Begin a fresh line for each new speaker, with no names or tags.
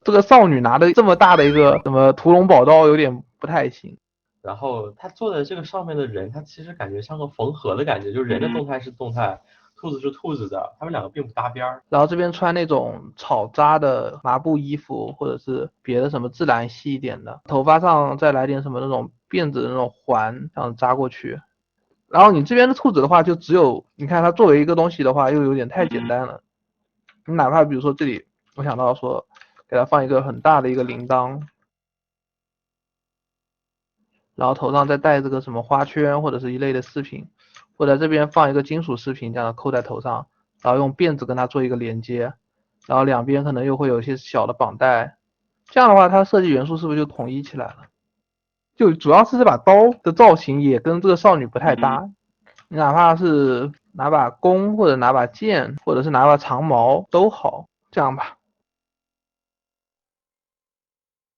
这个少女拿的这么大的一个什么屠龙宝刀，有点不太行。
然后他坐在这个上面的人，他其实感觉像个缝合的感觉，就是人的动态是动态，兔子是兔子的，他们两个并不搭边儿。
然后这边穿那种草扎的麻布衣服，或者是别的什么自然系一点的，头发上再来点什么那种辫子的那种环，这样扎过去。然后你这边的兔子的话，就只有你看它作为一个东西的话，又有点太简单了。你哪怕比如说这里，我想到说给它放一个很大的一个铃铛，然后头上再戴这个什么花圈或者是一类的饰品，或者这边放一个金属饰品，这样扣在头上，然后用辫子跟它做一个连接，然后两边可能又会有一些小的绑带，这样的话它设计元素是不是就统一起来了？就主要是这把刀的造型也跟这个少女不太搭，你哪怕是拿把弓或者拿把剑，或者是拿把长矛都好，这样吧。